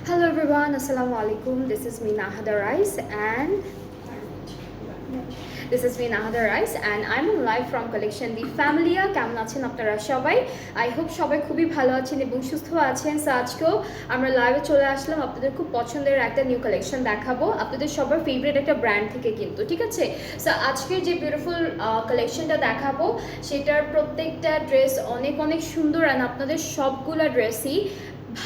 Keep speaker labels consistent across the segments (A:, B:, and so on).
A: Hello everyone, Assalamu alaikum. This is me Nahada Rice and I'm on live from collection The Familia. কেমন আছেন আপনারা সবাই? I hope সবাই খুবই ভালো আছেন এবং সুস্থ আছেন। সো আজকেও আমরা লাইভে চলে আসলাম আপনাদের খুব পছন্দের একটা নিউ কালেকশন দেখাবো আপনাদের সবার ফেভারিট একটা ব্র্যান্ড থেকে কিন্তু, ঠিক আছে? সো আজকের যে বিউটিফুল কালেকশনটা দেখাবো সেটার প্রত্যেকটা ড্রেস অনেক অনেক সুন্দর অ্যান্ড আপনাদের সবগুলা ড্রেসই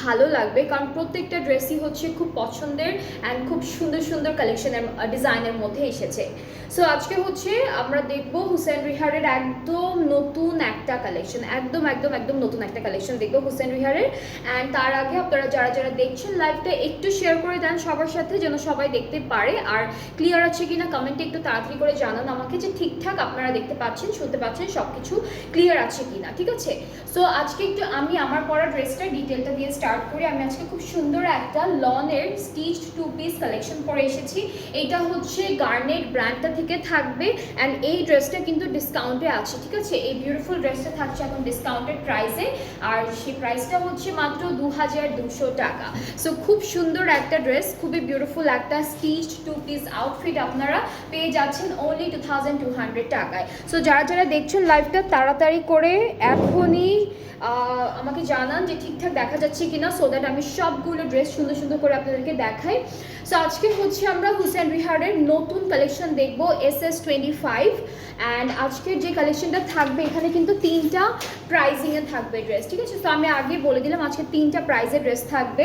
A: ভালো লাগবে, কারণ প্রত্যেকটা ড্রেসই হচ্ছে খুব পছন্দের অ্যান্ড খুব সুন্দর সুন্দর কালেকশনের ডিজাইনের মধ্যে এসেছে। সো আজকে হচ্ছে আমরা দেখবো হুসেন রিহারের একদম নতুন একটা কালেকশন, একদম নতুন একটা কালেকশন দেখবো হুসেন রিহারের। অ্যান্ড তার আগে আপনারা যারা যারা দেখছেন লাইভটা একটু শেয়ার করে দেন সবার সাথে, যেন সবাই দেখতে পারে। আর ক্লিয়ার আছে কিনা কমেন্টে একটু তাড়াতাড়ি করে জানান আমাকে যে ঠিকঠাক আপনারা দেখতে পাচ্ছেন, শুনতে পাচ্ছেন, সব কিছু ক্লিয়ার আছে কিনা, ঠিক আছে? সো আজকে একটু আমি আমার পরা ড্রেসটা ডিটেলটা দিয়ে স্টার্ট করি। আমি আজকে খুব সুন্দর একটা লনের স্টিচড 2 পিস কালেকশন পরে এসেছি। এটা হচ্ছে গার্নেট ব্র্যান্ডটা থেকে থাকবে অ্যান্ড এই ড্রেসটা কিন্তু ডিসকাউন্টে আছে, ঠিক আছে? এই বিউটিফুল ড্রেসটা থাকছে এখন ডিসকাউন্টেড প্রাইসে, আর সেই প্রাইসটা হচ্ছে মাত্র 2200 টাকা। সো খুব সুন্দর একটা ড্রেস, খুবই বিউটিফুল একটা স্টিচড 2 পিস আউটফিট আপনারা পেয়ে যাচ্ছেন অনলি 2200 টাকায়। সো যারা যারা দেখছেন লাইভটা তাড়াতাড়ি করে এখনই আমাকে জানান যে ঠিকঠাক দেখা যাচ্ছে কিনা, সো দ্যাট আমি সবগুলো ড্রেস সুন্দর সুন্দর করে আপনাদেরকে দেখাই। সো আজকে হচ্ছে আমরা হুসেন রিহারের নতুন কালেকশন দেখব SS25 অ্যান্ড আজকের যে কালেকশনটা থাকবে এখানে কিন্তু 3টা প্রাইজিংয়ে থাকবে ড্রেস, ঠিক আছে? তো আমি আগে বলে দিলাম আজকে 3টা প্রাইজের ড্রেস থাকবে।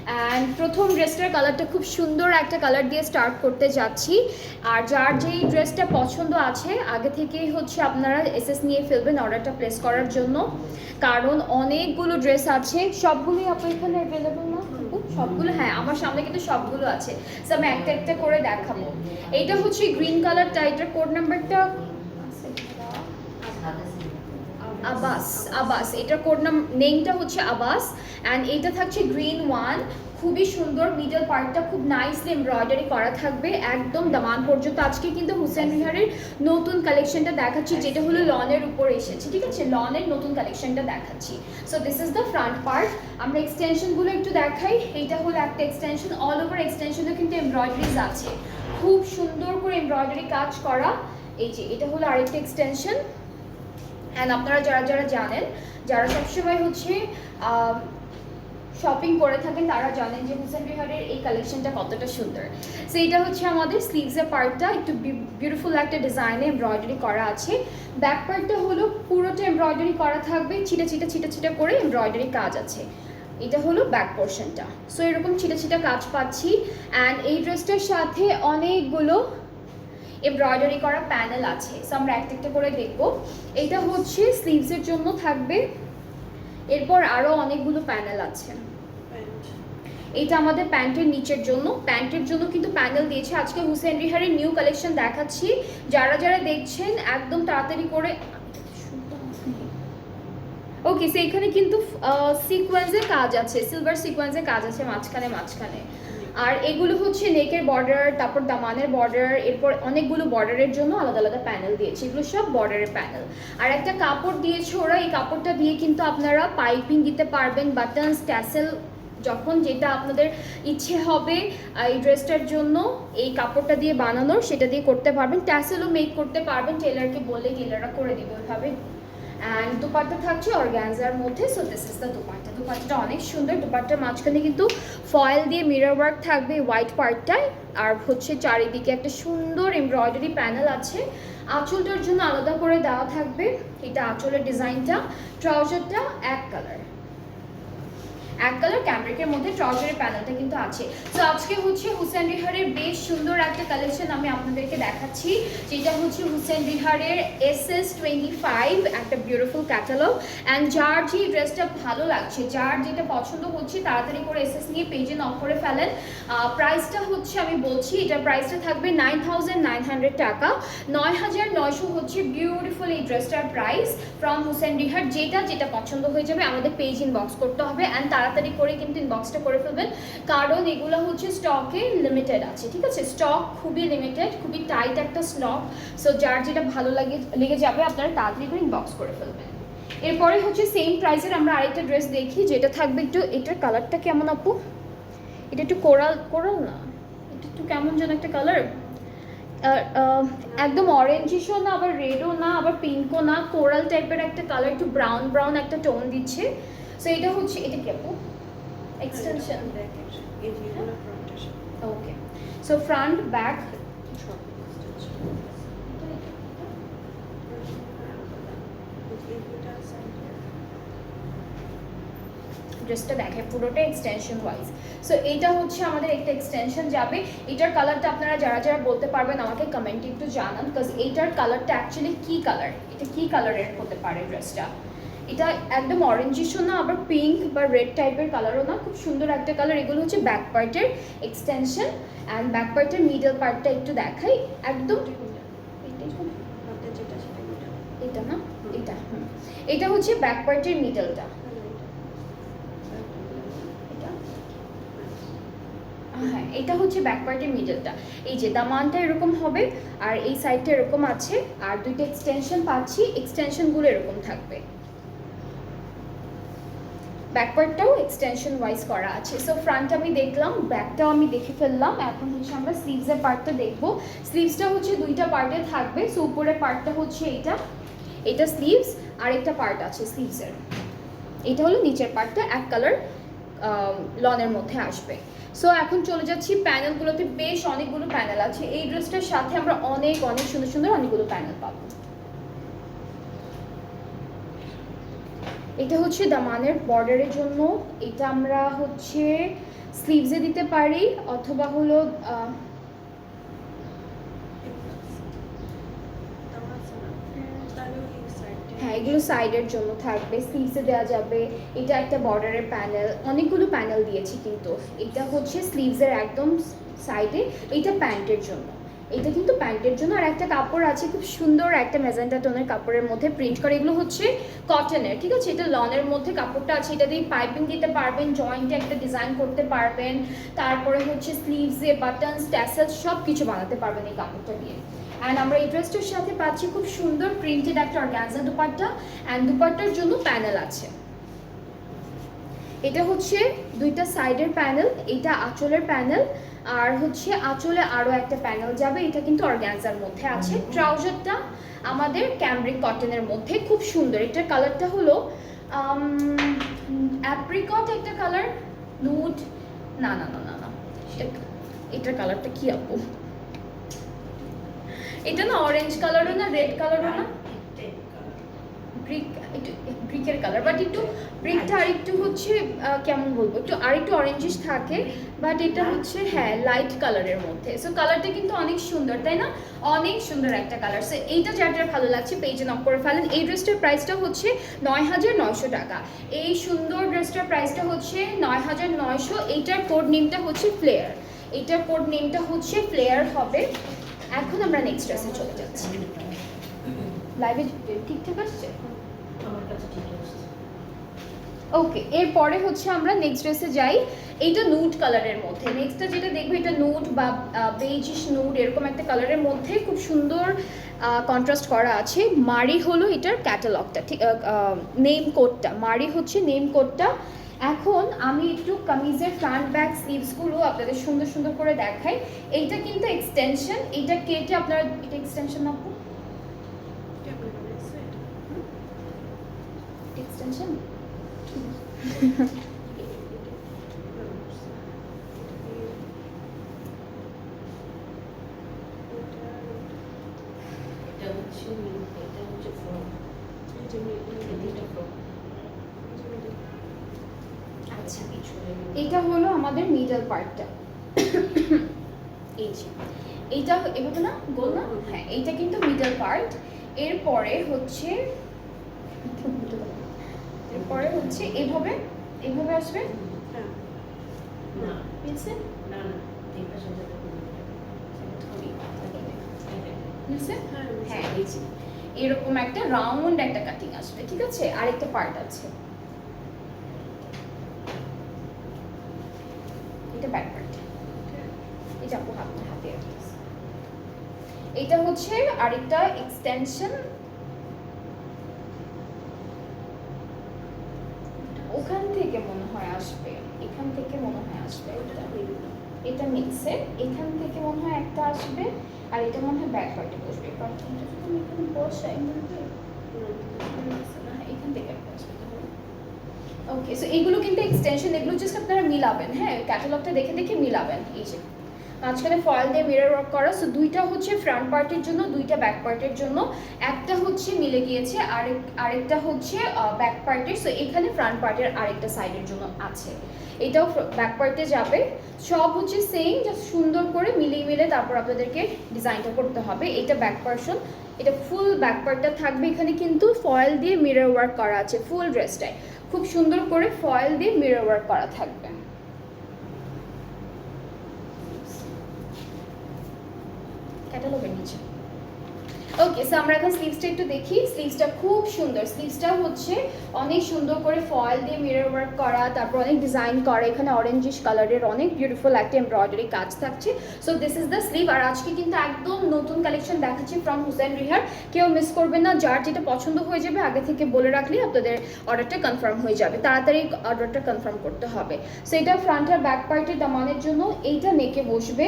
A: অ্যান্ড প্রথম ড্রেসটার কালারটা খুব সুন্দর একটা কালার দিয়ে স্টার্ট করতে যাচ্ছি। আর যার যেই ড্রেসটা পছন্দ আছে আগে থেকেই হচ্ছে আপনারা এসএস নিয়ে ফেলবেন অর্ডারটা প্লেস করার জন্য, কারণ অনেকগুলো ড্রেস আছে। সবগুলোই আপনার এখানে অ্যাভেলেবল না? সবগুলো, হ্যাঁ আমার সামনে কিন্তু সবগুলো আছে। সো আমি একটা একটা করে দেখাবো। এইটা হচ্ছে গ্রিন কালারটা, এটার কোড নাম্বারটা আবাস, এটার কোড নেমটা হচ্ছে আবাস অ্যান্ড এটা থাকছে গ্রিন 1। খুবই সুন্দর, মিডল পার্টটা খুব নাইসলি এমব্রয়ডারি করা থাকবে একদম দামান পর্যন্ত। আজকে কিন্তু হুসেন রিহারের নতুন কালেকশনটা দেখাচ্ছি, যেটা হলো লনের উপর এসেছে, ঠিক আছে? লনের নতুন কালেকশনটা দেখাচ্ছি। So this is the front part. আমরা এক্সটেনশনগুলো একটু দেখাই। এইটা হলো একটা এক্সটেনশন, অল ওভার এক্সটেনশনে কিন্তু এমব্রয়ডারিজ আছে, খুব সুন্দর করে এমব্রয়ডারি কাজ করা। এই যে এটা হলো আরেকটা এক্সটেনশন। অ্যান্ড আপনারা যারা যারা জানেন, যারা সবসময় হচ্ছে শপিং করে থাকেন তারা জানেন যে হুসেন রিহারের এই কালেকশনটা কতটা সুন্দর। সো এটা হচ্ছে আমাদের স্লিভসের পার্টটা, একটু বিউটিফুল একটা ডিজাইনে এমব্রয়ডারি করা আছে। ব্যাক পার্টটা হলো পুরোটা এমব্রয়ডারি করা থাকবে, ছিটা ছিটা ছিটা ছিটা করে এমব্রয়ডারি কাজ আছে। এটা হলো ব্যাক পোর্শনটা। সো এরকম ছিটা ছিটা কাজ পাচ্ছি। অ্যান্ড এই ড্রেসটার সাথে অনেকগুলো এমব্রয়ডারি করা প্যানেল আছে। সো আমরা একটা একটা করে দেখবো। এটা হচ্ছে স্লিভসের জন্য থাকবে, এরপর আরও অনেকগুলো প্যানেল আছে। এটা আমাদের প্যান্টের নিচের জন্য, প্যান্টের জন্য কিন্তু প্যানেল দিয়েছে। আজকে হুসেন রিহারের নিউ কালেকশন দেখাচ্ছি, যারা যারা দেখছেন একদম তাড়াতাড়ি করে। ওকে, সো এখানে কিন্তু সিকোয়েন্সের কাজ আছে, সিলভার সিকোয়েন্সের কাজ আছে মাঝখানে মাঝখানে। আর এগুলো হচ্ছে নেকের বর্ডার, তারপর দামানের বর্ডার, এরপর অনেকগুলো বর্ডারের জন্য আলাদা আলাদা প্যানেল দিয়েছে। এগুলো সব বর্ডারের প্যানেল। আর একটা কাপড় দিয়েছে ওরা, এই কাপড়টা দিয়ে কিন্তু আপনারা পাইপিং দিতে পারবেন, বাটনস, ট্যাসেল, যখন যেটা আপনাদের ইচ্ছে হবে এই ড্রেসটার জন্য এই কাপড়টা দিয়ে বানানোর সেটা দিয়ে করতে পারবেন। ট্যাসেলও মেক করতে পারবেন, টেলারকে বললে টেলাররা করে দিবে ওইভাবে। অ্যান্ড দুপাট্টা থাকছে অর্গানজার মধ্যে। So this is the dupatta. দুপাট্টাটা অনেক সুন্দর। দুপাট্টার মাঝখানে কিন্তু ফয়েল দিয়ে মিরর ওয়ার্ক থাকবে হোয়াইট পার্টটায়, আর হচ্ছে চারিদিকে একটা সুন্দর এমব্রয়ডারি প্যানেল আছে। আঁচলটার জন্য আলাদা করে দেওয়া থাকবে, এটা আঁচলের ডিজাইনটা। ট্রাউজারটা এক কালার ক্যামব্রিকের মধ্যে ট্রাউজারের প্যানেলটা কিন্তু আছে। তো আজকে হচ্ছে হুসেন রিহারের বেশ সুন্দর একটা কালেকশন আমি আপনাদেরকে দেখাচ্ছি, যেটা হচ্ছে হুসেন রিহারের SS25, একটা বিউটিফুল ক্যাটালগ। অ্যান্ড যার যে ড্রেসটা ভালো লাগছে, যার যেটা পছন্দ হচ্ছে তাড়াতাড়ি করে এসএস নিয়ে পেজে নক করে ফেলেন। প্রাইসটা হচ্ছে আমি বলছি, এটার প্রাইসটা থাকবে 9900 টাকা। 9900 হচ্ছে বিউটিফুল এই ড্রেসটার প্রাইস ফ্রম হুসেন রিহার। যেটা যেটা পছন্দ হয়ে যাবে আমাদের পেজ ইনবক্স করতে হবে, অ্যান্ড তাড়াতাড়ি করে কিন্তু ইনবক্সটা করে ফেলবেন, কারণ এগুলো হচ্ছে স্টকে লিমিটেড আছে, ঠিক আছে? স্টক খুবই লিমিটেড, খুবই টাইট একটা স্টক। সো যার যেটা ভালো লেগে যাবে আপনারা তাড়াতাড়ি করে ইনবক্স করে ফেলবেন। এরপরে হচ্ছে সেম প্রাইসের আমরা আরেকটা ড্রেস দেখি, যেটা থাকবে একটু, এটার কালারটা কেমন আপু? এটা একটু কোরাল কোরাল না, এটা একটু কেমন যেন একটা কালার, একদম অরেঞ্জিশও না আবার রেডও না আবার পিঙ্কও না, কোরাল টাইপের একটা কালার, একটু ব্রাউন ব্রাউন একটা টোন দিচ্ছে। সো এটা হচ্ছে, এটা কি আপু এক্সটেনশন? ওকে, সো ফ্রন্ট ব্যাক ড্রেসটা দেখে পুরোটা এক্সটেনশন ওয়াইজ। সো এইটা হচ্ছে আমাদের একটা এক্সটেনশন যাবে। এটার কালারটা আপনারা যারা যারা বলতে পারবেন আমাকে কমেন্টে একটু জানান, বিকজ এইটার কালারটা অ্যাকচুয়ালি কী কালার, এটা কী কালারের হতে পারে ড্রেসটা। এটা একদম অরেঞ্জিশও না আবার পিঙ্ক বা রেড টাইপের কালারও না, খুব সুন্দর একটা কালার। এগুলো হচ্ছে ব্যাক পার্টের এক্সটেনশন অ্যান্ড ব্যাক পার্টের মিডল পার্টটা একটু দেখাই একদম, এটা না এটা, এটা হচ্ছে ব্যাক পার্টের মিডলটা, হ্যাঁ এটা হচ্ছে ব্যাক পার্টের মিডলটা। এই যে দামানটা এরকম হবে আর এই সাইডটা এরকম আছে, আর দুইটা এক্সটেনশন পাচ্ছি, এক্সটেনশনগুলো এরকম থাকবে। ব্যাক পার্টটাও এক্সটেনশন ওয়াইজ করা আছে। সো ফ্রন্ট আমি দেখলাম, ব্যাকটাও আমি দেখে ফেললাম। এখন হচ্ছে আমরা স্লিভসের পার্টটা দেখবো। স্লিভসটা হচ্ছে দুইটা পার্টে থাকবে। সো উপরের পার্টটা হচ্ছে এইটা, এটা স্লিভস, আর একটা পার্ট আছে স্লিভসের, এটা হলো নিচের পার্টটা, এক কালার লনের মধ্যে আসবে। সো এখন চলে যাচ্ছি প্যানেলগুলোতে, বেশ অনেকগুলো প্যানেল আছে এই ড্রেসটার সাথে, আমরা অনেক অনেক সুন্দর সুন্দর অনেকগুলো প্যানেল পাবো। এটা হচ্ছে দামানের বর্ডারের জন্য, এটা আমরা হচ্ছে স্লিভসে দিতে পারি অথবা হলো হ্যাঁ এগুলো সাইডের জন্য থাকবে, স্লিভসে দেওয়া যাবে। এটা একটা বর্ডারের প্যানেল, অনেকগুলো প্যানেল দিয়েছি কিন্তু। এটা হচ্ছে স্লিভসের একদম সাইডে, এইটা প্যান্টের জন্য, এটা কিন্তু প্যান্টের জন্য। আর একটা কাপড় আছে খুব সুন্দর একটা ম্যাজেন্টা টোনের কাপড়ের মধ্যে প্রিন্ট করে, এগুলো হচ্ছে কটনের, ঠিক আছে। এটা লনের মধ্যে কাপড়টা আছে, এটা দিয়ে পাইপিং দিতে পারবেন, জয়েন্টে একটা ডিজাইন করতে পারবেন, তারপরে হচ্ছে স্লিভসে বাটনস ট্যাসেলস সব কিছু বানাতে পারবেন এই কাপড়টা দিয়ে। অ্যান্ড আমরা এই ড্রেসটার সাথে পাচ্ছি খুব সুন্দর প্রিন্টেড একটা অর্গানজা দুপাট্টা, অ্যান্ড দুপাট্টার জন্য প্যানেল আছে। এটা হচ্ছে দুইটা সাইডের প্যানেল, এটা আঁচলের প্যানেল, আর হচ্ছে আঁচলে আরও একটা প্যানেল যাবে, এটা কিন্তু অর্গানজার মধ্যে আছে। ট্রাউজারটা আমাদের ক্যামব্রিক কটনের মধ্যে, খুব সুন্দর। এটার কালারটা হলো অ্যাপ্রিকট একটা কালার, নুড, না না না না না, এটার কালারটা কি আপু, এটা না অরেঞ্জ কালারও না রেড কালারও না, ব্রিক, একটু ব্রিকের কালার, বাট একটু ব্রিকটা আরেকটু হচ্ছে কেমন বলবো, একটু আরেকটু অরেঞ্জিশ থাকে, বাট এটা হচ্ছে হ্যাঁ লাইট কালারের মধ্যে। সো কালারটা কিন্তু অনেক সুন্দর, তাই না? অনেক সুন্দর একটা কালার। সো এইটা যার যার ভালো লাগছে পেজে নক করে ফেলেন। এই ড্রেসটার প্রাইসটা হচ্ছে ৯,৯০০ টাকা। এই সুন্দর ড্রেসটার প্রাইসটা হচ্ছে ৯,৯০০। এইটার কোড নেমটা হচ্ছে ফ্লেয়ার, এইটার কোড নেমটা হচ্ছে ফ্লেয়ার হবে। এখন আমরা নেক্সট ড্রেসে চলে যাচ্ছি। লাইভে ঠিকঠাক আসছে?
B: আমার কাছে ঠিক আছে।
A: ওকে, এরপরে হচ্ছে আমরা নেক্সট ড্রেসে যাই। এইটা নুড কালারের মধ্যে, নেক্সটটা যেটা দেখবো এটা নুড বা বেজিশ নুড এরকম একটা কালারের মধ্যে খুব সুন্দর কন্ট্রাস্ট করা আছে। মারি হলো এটার ক্যাটালগটা, ঠিক নেম কোডটা, মারি হচ্ছে নেম কোডটা। এখন আমি একটু কামিজের ফ্রন্ট ব্যাক স্লিভসগুলো আপনাদের সুন্দর সুন্দর করে দেখাই। এইটা কিন্তু এক্সটেনশন, এইটা কেটে আপনারা, এটা এক্সটেনশন না এক্সটেনশন
B: এটা হচ্ছে ফ্রক, এটা ফ্রক।
A: আচ্ছা, এটা হলো আমাদের মিডল পার্টটা, এই যে এইটা এভাবে না গোল না, হ্যাঁ এইটা কিন্তু মিডল পার্ট। এরপরে হচ্ছে এরপরে হচ্ছে এভাবে এভাবে আসবে,
B: না
A: বুঝছে
B: না না, এই পাশে যেটা
A: বুঝছে, হ্যাঁ এই যে এরকম একটা রাউন্ড একটা কাটিং আসবে, ঠিক আছে। আরেকটা পার্ট আছে, এটা ব্যাক পার্ট, এটা আপু হাতে রাখতেছে। এটা হচ্ছে আরেকটা এক্সটেনশন, ও ওখান থেকে মনে হয় আসবে, এখান থেকে মনে হয় আসবে, এটা মিক্সে, এখান থেকে মনে হয় একটা আসবে, আর এটা মনে হয় ব্যাক পার্টে বসবে। কারণ এটা যদি আমি এখানে বসাই না, এখান থেকে একটা আসবে। ওকে, সো এইগুলো কিন্তু এক্সটেনশন, এগুলো জাস্ট আপনারা মিলাবেন, হ্যাঁ ক্যাটালগটা দেখে দেখে মিলাবেন। এই যে মাঝখানে ফয়েল দিয়ে মিরর ওয়ার্ক করা, সো দুইটা হচ্ছে ফ্রন্ট পার্টের জন্য, দুইটা ব্যাক পার্টের জন্য, একটা হচ্ছে মিলে গিয়েছে, আরেকটা হচ্ছে ব্যাক পার্টের। সো এখানে ফ্রন্ট পার্টের আরেকটা সাইডের জন্য আছে, এটাও ব্যাক পার্টে যাবে। সব হচ্ছে সেম, জাস্ট সুন্দর করে মিলিয়ে মিলে তারপর আপনাদেরকে ডিজাইনটা করতে হবে। এটা ব্যাক পার্সন, এটা ফুল ব্যাক পার্টটা থাকবে। এখানে কিন্তু ফয়েল দিয়ে মিরর ওয়ার্ক করা আছে ফুল ড্রেসটায়, খুব সুন্দর করে ফয়েল দিয়ে মিরর ওয়ার্ক করা থাকবে। ক্যাটালগের নিচে। ওকে, সো আমরা এখন স্লিভসটা একটু দেখি। স্লিভসটা খুব সুন্দর, স্লিভসটা হচ্ছে অনেক সুন্দর করে ফয়েল দিয়ে মিরর ওয়ার্ক করা, তারপর অনেক ডিজাইন করা, এখানে অরেঞ্জিশ কালারের অনেক বিউটিফুল একটা এমব্রয়ডারি কাজ থাকছে। So this is the sleeve. আর আজকে কিন্তু একদম নতুন কালেকশন দেখাচ্ছি ফ্রম হুসেন রিহার, কেউ মিস করবেন না। যার যেটা পছন্দ হয়ে যাবে আগে থেকে বলে রাখলে আপনাদের অর্ডারটা কনফার্ম হয়ে যাবে, তাড়াতাড়ি অর্ডারটা কনফার্ম করতে হবে। সো এটা ফ্রন্ট আর ব্যাক পার্টের দামানের জন্য, এইটা নেকে বসবে,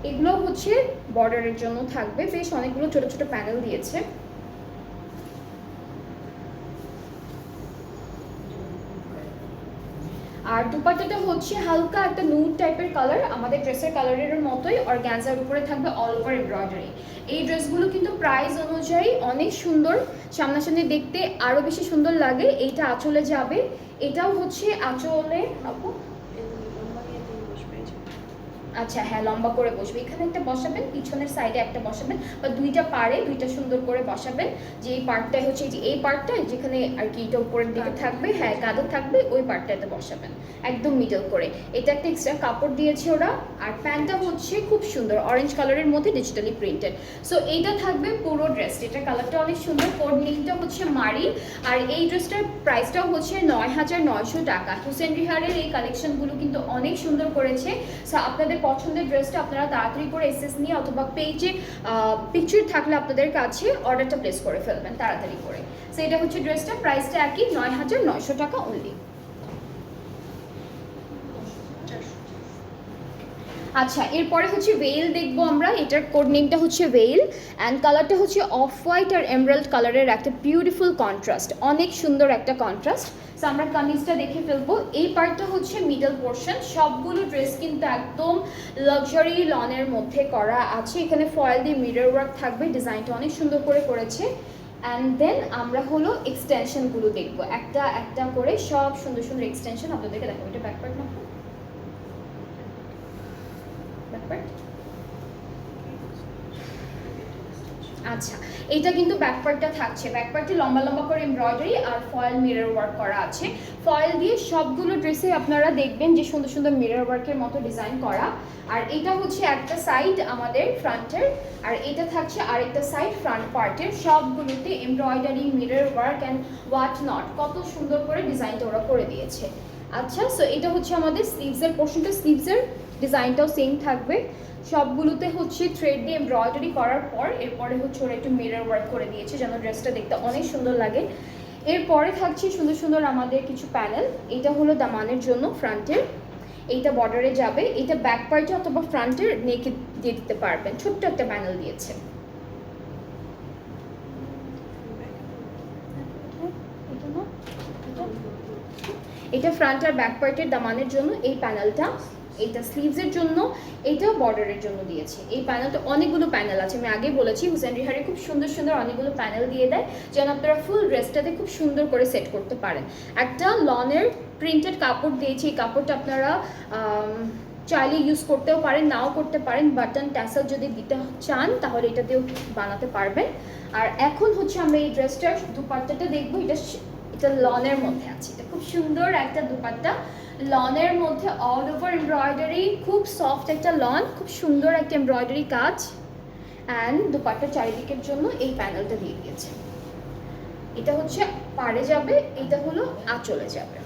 A: এগুলো হচ্ছে বর্ডারের জন্য থাকবে। বেশ অনেকগুলো ছোট ছোট প্যানেল দিয়েছে। আর দুপাট্টাটা হচ্ছে হালকা একটা নুড টাইপের কালার, আমাদের ড্রেসের কালারের মতোই, অর্গানজার উপরে থাকবে অল ওভার এমব্রয়ডারি। এই ড্রেসগুলো কিন্তু প্রাইস অনুযায়ী অনেক সুন্দর, সামনাসামনি দেখতে আরো বেশি সুন্দর লাগে। এইটা আঁচলে যাবে, এটাও হচ্ছে আঁচলে আপু। আচ্ছা হ্যাঁ, লম্বা করে বসবে, এখানে একটা বসাবেন, পিছনের সাইডে একটা বসাবেন, বা দুইটা পারে দুইটা সুন্দর করে বসাবেন। যে এই পার্টটাই হচ্ছে এই পার্টটা যেখানে আর কি এটা উপরের দিকে থাকবে, হ্যাঁ কাঁধে থাকবে, ওই পার্টটাতে বসাবেন একদম মিডল করে। এটা একটা এক্সট্রা কাপড় দিয়েছে ওরা। আর প্যান্টটা হচ্ছে খুব সুন্দর অরেঞ্জ কালারের মধ্যে ডিজিটালি প্রিন্টেড। সো এইটা থাকবে পুরো ড্রেস, এটার কালারটা অনেক সুন্দর। কোড নেকটা হচ্ছে মারি। আর এই ড্রেসটার প্রাইসটাও হচ্ছে ৯,৯০০ টাকা। হুসেন রিহারের এই কালেকশনগুলো কিন্তু অনেক সুন্দর করেছে। সো আপনাদের পছন্দের ড্রেসটা আপনারা তাড়াতাড়ি করে এসএস নিয়ে অথবা পেজে পিকচার থাকলে আপনাদের কাছে অর্ডারটা প্লেস করে ফেলবেন তাড়াতাড়ি করে। সো এটা হচ্ছে ড্রেসটা, প্রাইসটা একই ৯,৯০০ টাকা অনলি। আচ্ছা, এরপরে হচ্ছে ভেইল দেখবো আমরা। এটার কোড নেমটা হচ্ছে ভেইল, অ্যান্ড কালারটা হচ্ছে অফ হোয়াইট আর এমরাল্ড কালারের একটা বিউটিফুল কন্ট্রাস্ট, অনেক সুন্দর একটা কন্ট্রাস্ট। সো আমরা কামিজটা দেখে ফেলবো। এই পার্টটা হচ্ছে মিডল পোর্শন, সবগুলো ড্রেস কিন্তু একদম লাক্সারি লনের মধ্যে করা আছে। এখানে ফয়েল দিয়ে মিরর ওয়ার্ক থাকবে, ডিজাইনটা অনেক সুন্দর করে করেছে। অ্যান্ড দেন আমরা হলো এক্সটেনশনগুলো দেখবো একটা একটা করে, সব সুন্দর সুন্দর এক্সটেনশন আপনাদেরকে দেখাবো। এটা ব্যাক পার্ট না, আচ্ছা এইটা কিন্তু ব্যাক পার্টটা থাকছে, ব্যাক পার্টে লম্বা লম্বা করে এমব্রয়ডারি আর ফয়েল মিরর ওয়ার্ক করা আছে। ফয়েল দিয়ে সবগুলো ড্রেসে আপনারা দেখবেন যে সুন্দর সুন্দর মিরর ওয়ার্কের মতো ডিজাইন করা। আর এটা হচ্ছে একটা সাইড আমাদের ফ্রন্টের, আর এটা থাকছে আরেকটা সাইড ফ্রন্ট পার্টের। সবগুলোতে embroidery, mirror work and what not, কত সুন্দর করে ডিজাইনটা ওরা করে দিয়েছে। আচ্ছা, সো এটা হচ্ছে আমাদের স্লিভসের পোর্শনটা, স্লিভসের ডিজাইনটাও সেম থাকবে। সবগুলোতে হচ্ছে থ্রেড দিয়ে এমব্রয়ডারি করার পর এরপরে হচ্ছে ওরা একটু মিরর ওয়ার্ক করে দিয়েছে যেন ড্রেসটা দেখতে অনেক সুন্দর লাগে। এরপরে থাকছে সুন্দর সুন্দর আমাদের কিছু প্যানেল। এটা হলো দামানের জন্য ফ্রন্টের, এইটা বর্ডারে যাবে, এটা ব্যাক পার্টে অথবা ফ্রন্টের নেকে দিয়ে দিতে পারবেন। ছোট্ট একটা প্যানেল দিয়েছে। এটা ফ্রন্ট আর ব্যাক পার্টের দামানের জন্য এই প্যানেলটা, এইটা স্লিভসের জন্য, এইটাও বর্ডারের জন্য দিয়েছে। এই প্যানেলটা অনেকগুলো প্যানেল আছে, আমি আগে বলেছি হুসেন রিহারে খুব সুন্দর সুন্দর অনেকগুলো প্যানেল দিয়ে দেয় যেন আপনারা ফুল ড্রেসটাতে খুব সুন্দর করে সেট করতে পারেন। একটা লনের প্রিন্টেড কাপড় দিয়েছি, এই কাপড়টা আপনারা চাইলে ইউজ করতেও পারেন, নাও করতে পারেন। বাটন ট্যাসেল যদি দিতে চান তাহলে এটা দিয়েও বানাতে পারবেন। আর এখন হচ্ছে আমরা এই ড্রেসটার দুপাট্টাটা দেখবো। এটা লনের মধ্যে আছে, এটা খুব সুন্দর একটা দুপাট্টা, লনের মধ্যে অল ওভার এমব্রয়ডারি, খুব সফট একটা লন, খুব সুন্দর একটা এমব্রয়ডারি কাজ। অ্যান্ড দুপাট্টার চারিদিকের জন্য এই প্যানেলটা দিয়ে দিয়েছে। এটা হচ্ছে পাড়ে যাবে, এটা হলো আঁচলে যাবে।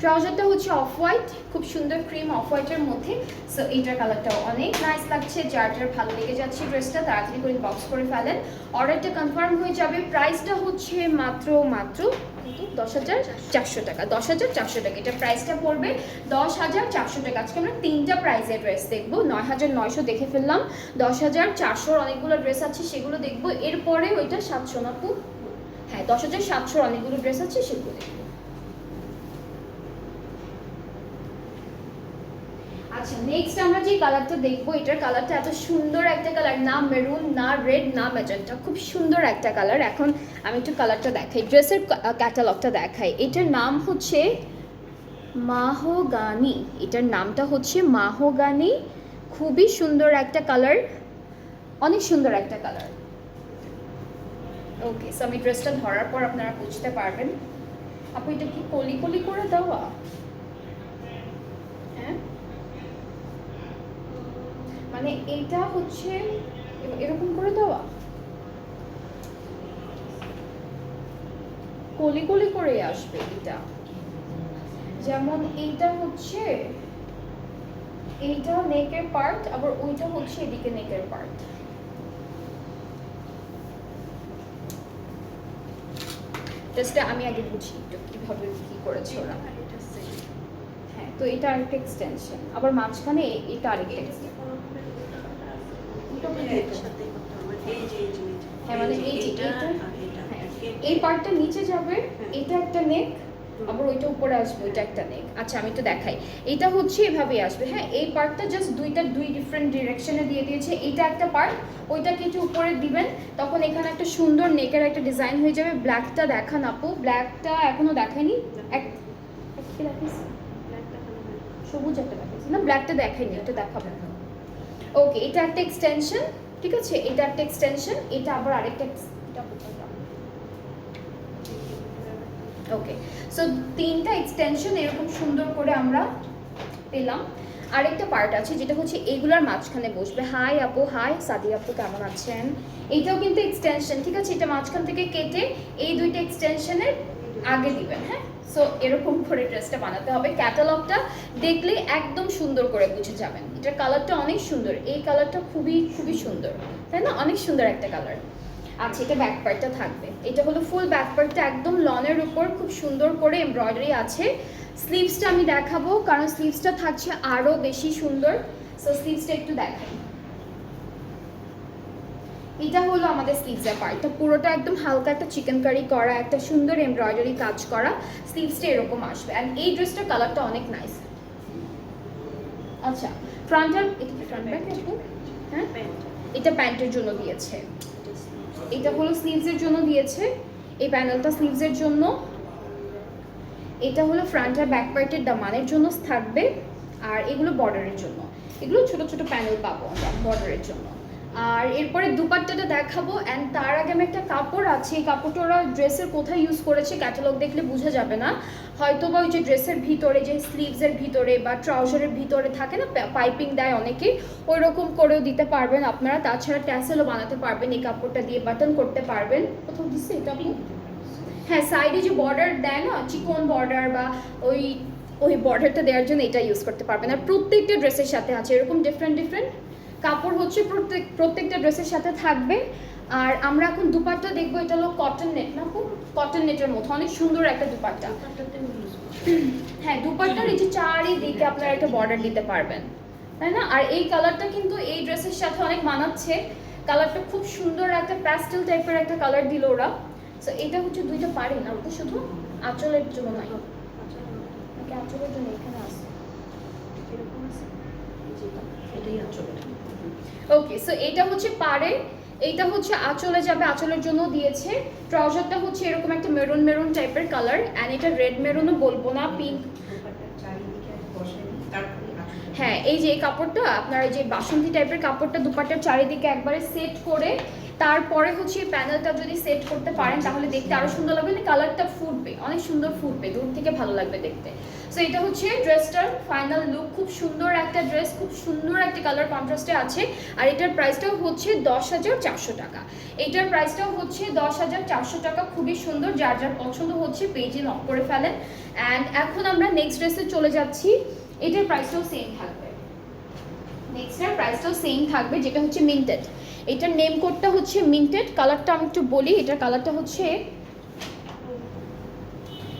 A: ট্রাউজারটা হচ্ছে অফ হোয়াইট, খুব সুন্দর ক্রিম অফ হোয়াইটের মধ্যে। সো এইটার কালারটাও অনেক নাইস লাগছে। যার যার ভালো লেগে যাচ্ছে ড্রেসটা তাড়াতাড়ি করে বক্স করে ফেলেন, অর্ডারটা কনফার্ম হয়ে যাবে। প্রাইসটা হচ্ছে মাত্র 10,400 টাকা। 10,400 টাকা এটা প্রাইসটা পড়বে, 10,400 টাকা। আজকে আমরা তিনটা প্রাইসের ড্রেস দেখবো। 9,900 দেখে ফেললাম, 10,400 অনেকগুলো ড্রেস আছে সেগুলো দেখবো। এরপরে ওইটা 700 না আপু? হ্যাঁ, 10,700 অনেকগুলো ড্রেস আছে সেগুলো দেখবো। আচ্ছা, নেক্সট আমরা যে কালারটা দেখবো, এটার কালারটা এত সুন্দর একটা কালার, না মেরুন না রেড না ম্যাজেন্টা, খুব সুন্দর একটা কালার। এখন আমি একটু কালারটা দেখাই, ড্রেসের ক্যাটালগটা দেখাই। এটার নাম হচ্ছে মাহোগানি, এটার নামটা হচ্ছে মাহোগানি। খুবই সুন্দর একটা কালার, অনেক সুন্দর একটা কালার। ওকে, সো আমি ড্রেসটা ধরার পর আপনারা বুঝতে পারবেন। আপু এটা কি কলি কলি করে দেওয়া? হ্যাঁ, মানে এইটা হচ্ছে এরকম করে দেওয়া, কলি কলি করে আসবে এটা। যেমন এইটা হচ্ছে, এইটা নেকের পার্ট, আবার ওইটা হচ্ছে এদিকে নেকের পার্ট। জাস্ট আমি আগে বুঝি একটু কিভাবে কি করেছে ওরা। হ্যাঁ, তো এটা আরেকটা এক্সটেনশন, আবার মাঝখানে এটা আরেকটা extension। হ্যাঁ, মানে এই যে এটা, হ্যাঁ, এই পার্টটা নিচে যাবে, এটা একটা নেক, আবার ওইটা উপরে আসবে, ওইটা একটা নেক। আচ্ছা, আমি তো দেখাই। এটা হচ্ছে এভাবে আসবে। হ্যাঁ, এই পার্টটা জাস্ট দুই ডিফারেন্ট ডিরেকশনে দিয়ে দিয়েছে। এইটা একটা পার্ট, ওইটাকে একটু উপরে দিবেন, তখন এখানে একটা সুন্দর নেকের একটা ডিজাইন হয়ে যাবে। ব্ল্যাকটা দেখান আপু, ব্ল্যাকটা এখনো দেখায়নি। সবুজ একটা দেখাইছি না, ব্ল্যাকটা দেখাইনি, এটা দেখাবো। ওকে, এটা একটা এক্সটেনশন, ঠিক আছে, এটা একটা এক্সটেনশন, এটা আবার আরেকটা ওকে। সো তিনটা এক্সটেনশন এরকম সুন্দর করে আমরা পেলাম। আরেকটা পার্ট আছে যেটা হচ্ছে এগুলার মাঝখানে বসবে। হাই আপু, হাই সাদি আপু, কেমন আছেন? এইটাও কিন্তু এক্সটেনশন, ঠিক আছে, এটা মাঝখান থেকে কেটে এই দুইটা এক্সটেনশনের আগে দিবেন। হ্যাঁ, সো এরকম করে ড্রেসটা বানাতে হবে। ক্যাটালগটা দেখলে একদম সুন্দর করে বুঝে যাবেন। এটার কালারটা অনেক সুন্দর, এই কালারটা খুবই খুবই সুন্দর, তাই না? অনেক সুন্দর একটা কালার। আচ্ছা, এটা ব্যাক পার্টটা থাকবে, এটা হলো ফুল ব্যাক পার্টটা, একদম লনের উপর খুব সুন্দর করে এমব্রয়ডারি আছে। স্লিভসটা আমি দেখাবো, কারণ স্লিভসটা থাকছে আরও বেশি সুন্দর। সো স্লিভসটা একটু দেখাই। এটা হলো আমাদের স্লিভসের পার্টটা, পুরোটা একদম হালকা একটা চিকেন কারি করা, একটা সুন্দর এমব্রয়ডারি কাজ করা। স্লিভসটা এরকম আসবে। অ্যান্ড এই ড্রেসটার কালারটা অনেক নাইস। আচ্ছা, ফ্রন্টের, এটা কি ফ্রন্ট ব্যাক একটু? হ্যাঁ, এটা প্যান্টের জন্য দিয়েছে, এটা হলো স্লিভসের জন্য দিয়েছে, এই প্যানেলটা স্লিভসের জন্য। এটা হলো ফ্রন্ট আর ব্যাক পার্টের দামানের জন্য থাকবে, আর এগুলো বর্ডারের জন্য। এগুলো ছোট ছোট প্যানেল পাবো আমরা বর্ডারের জন্য। আর এরপরে দুপাট্টাটা দেখাবো। অ্যান্ড তার আগে আমি একটা কাপড় আছে, এই কাপড়টা ওরা ড্রেসের কোথায় ইউজ করেছে ক্যাটালগ দেখলে বোঝা যাবে না, হয়তো বা ওই যে ড্রেসের ভিতরে, যে স্লিভসের ভিতরে বা ট্রাউজারের ভিতরে থাকে না পাইপিং দেয় অনেকে, ওই রকম করেও দিতে পারবেন আপনারা। তাছাড়া ট্যাসেলও বানাতে পারবেন এই কাপড়টা দিয়ে, বাটন করতে পারবেন। কোথাও দিচ্ছে এটা আপনি? হ্যাঁ, সাইডে যে বর্ডার দেয় না, চিকন বর্ডার বা ওই বর্ডারটা দেওয়ার জন্য এটা ইউজ করতে পারবেন। আর প্রত্যেকটা ড্রেসের সাথে আছে এরকম ডিফারেন্ট ডিফারেন্ট কাপড়, হচ্ছে প্রত্যেকটা ড্রেসের সাথে থাকবে। আর আমরা এখন দুপাট্টা দেখবো, এটা হলো কটন নেট না, খুব কটন নেটের মতো অনেক সুন্দর একটা দুপাট্টা। হ্যাঁ, দুপাট্টার এই যে চারিদিকে আপনারা একটা বর্ডার দিতে পারবেন, তাই না? আর এই কালারটা কিন্তু এই ড্রেসের সাথে অনেক মানাচ্ছে। কালারটা খুব সুন্দর একটা প্যাস্টেল টাইপের একটা কালার দিল ওরা। সো এটা হচ্ছে দুইটা পারি না, ওটা শুধু আঁচলের জন্য নাই, নাকি আঁচলের জন্য এখানে আছে এরকম আছে।
B: এটাই আঁচলের।
A: ওকে, সো এটা হচ্ছে পাড়ে, এইটা হচ্ছে আঁচলে যাবে, আঁচলের জন্য দিয়েছে। ট্রাউজারটা হচ্ছে এরকম একটা মেরুন মেরুন টাইপের কালার, অ্যান্ড এটা রেড মেরুনও বলবো না, পিঙ্ক। হ্যাঁ, এই যে এই কাপড়টা আপনার, এই যে বাসন্তী টাইপের কাপড়টা দুপাট্টার চারিদিকে একবারে সেট করে তারপরে হচ্ছে এই প্যানেলটা যদি সেট করতে পারেন তাহলে দেখতে আরো সুন্দর লাগবে, কালারটা ফুটবে, অনেক সুন্দর ফুটবে, দূর থেকে ভালো লাগবে দেখতে। সো এটা হচ্ছে ড্রেসটার ফাইনাল লুক, খুব সুন্দর একটা ড্রেস, খুব সুন্দর একটা কালার কন্ট্রাস্টে আছে। আর এটার প্রাইসটাও হচ্ছে 10,400 টাকা। এটার প্রাইসটাও হচ্ছে 10,400 টাকা, খুবই সুন্দর। যার যার পছন্দ হচ্ছে পেজে নক করে ফেলেন। অ্যান্ড এখন আমরা নেক্সট ড্রেসে চলে যাচ্ছি। এটার প্রাইসটাও সেম থাকবে, নেক্সটের প্রাইসটাও সেম থাকবে, যেটা হচ্ছে মিন্টেড। এটার নেম কোডটা হচ্ছে মিন্টেড। কালারটা আমি একটু বলি, এটার কালারটা হচ্ছে,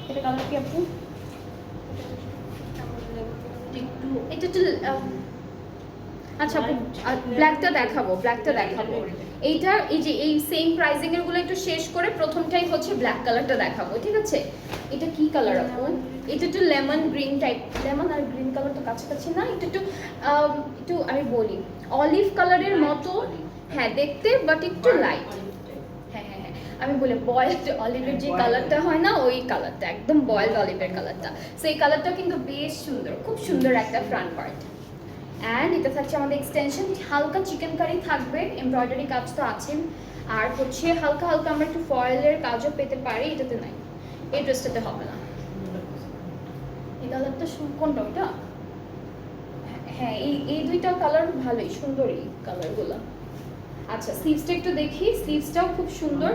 A: এটা কালার কি আপু? এটা একটু আচ্ছা আপু, ব্ল্যাকটা দেখাবো, ব্ল্যাকটা দেখাবো। এইটা এই যে এই সেম প্রাইসিং এর গুলো একটু শেষ করে প্রথমটাই হচ্ছে ব্ল্যাক কালারটা দেখাবো, ঠিক আছে? এটা কি কালার আপু? এটা একটু লেমন গ্রিন টাইপ, লেমন আর গ্রিন কালার তো কাছাকাছি না, এটা একটু একটু আমি বলি অলিভ কালারের মতো, হ্যাঁ দেখতে, বাট একটু লাইট। হ্যাঁ হ্যাঁ হ্যাঁ, আমি বলি বয়েলড অলিভের যে কালারটা হয় না, ওই কালারটা, একদম বয়েলড অলিভের কালারটা। সো এই কালারটা কিন্তু বেশ সুন্দর, খুব সুন্দর একটা ফ্রন্ট পার্ট। অ্যান্ড এটা থাকছে আমাদের এক্সটেনশন, হালকা চিকেন কারি থাকবে, এমব্রয়ডারি কাজ তো আছে। আর হচ্ছে হালকা হালকা আমরা একটু ফয়েলের কাজও পেতে পারি, এটাতে নাই, এই ড্রেসটাতে হবে না। এই কালারটা কোনটা ওইটা? হ্যাঁ এই দুইটা কালার ভালোই সুন্দর, এই কালারগুলো। আচ্ছা স্লিভসটা একটু দেখি, স্লিভসটাও খুব সুন্দর।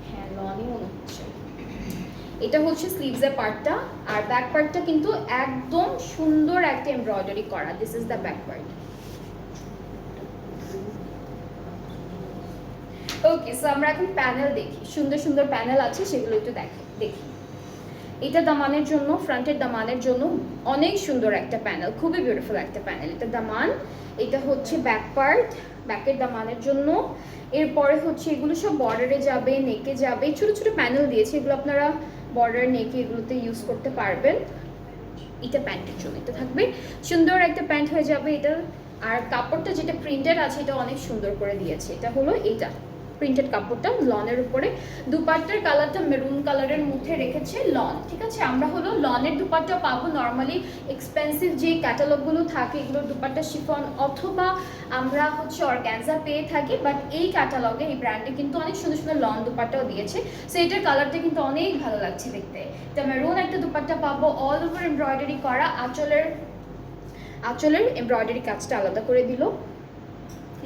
A: হ্যাঁ লনই মনে হচ্ছে। এটা হচ্ছে স্লিভসের পার্টটা, আর ব্যাক পার্টটা কিন্তু একদম সুন্দর একটা এমব্রয়ডারি করা। This is the back part. Okay, so আমরা এখন প্যানেল দেখি, সুন্দর সুন্দর প্যানেল আছে, সেগুলো একটু দেখি। এটা দামানের জন্য, ফ্রন্টের দামানের জন্য অনেক সুন্দর একটা প্যানেল, খুবই বিউটিফুল একটা প্যানেল। এটা দামান, এটা হচ্ছে ব্যাক পার্ট, ব্যাকের দামানের জন্য। এরপরে হচ্ছে এগুলো সব বর্ডারে যাবে, নেকে যাবে, ছোট ছোট প্যানেল দিয়েছে, এগুলো আপনারা বর্ডার, নেকে এগুলোতে ইউজ করতে পারবেন। এটা প্যান্টের জন্য, এটা থাকবে সুন্দর একটা প্যান্ট হয়ে যাবে এটা। আর কাপড়টা যেটা প্রিন্টেড আছে, এটা অনেক সুন্দর করে দিয়েছে। এটা হলো এইটা প্রিন্টেড কাপড়টা লনের উপরে। দুপাট্টার কালারটা মেরুন কালারের মধ্যে রেখেছে লন, ঠিক আছে? আমরা হলো লনের দুপাট্টা পাবো নর্মালি এক্সপেন্সিভ যে ক্যাটালগুলো থাকে, এগুলোর দুপাট্টা শিফন অথবা আমরা হচ্ছে অর্গ্যানজা পেয়ে থাকি, বাট এই ক্যাটালগে, এই ব্র্যান্ডে কিন্তু অনেক সুন্দর সুন্দর লন দুপাট্টাও দিয়েছে। সো এটার কালারটা কিন্তু অনেক ভালো লাগছে দেখতে। এটা মেরুন একটা দুপাট্টা পাবো, অল ওভার এমব্রয়ডারি করা, আঁচলের এমব্রয়ডারি কাজটা আলাদা করে দিল।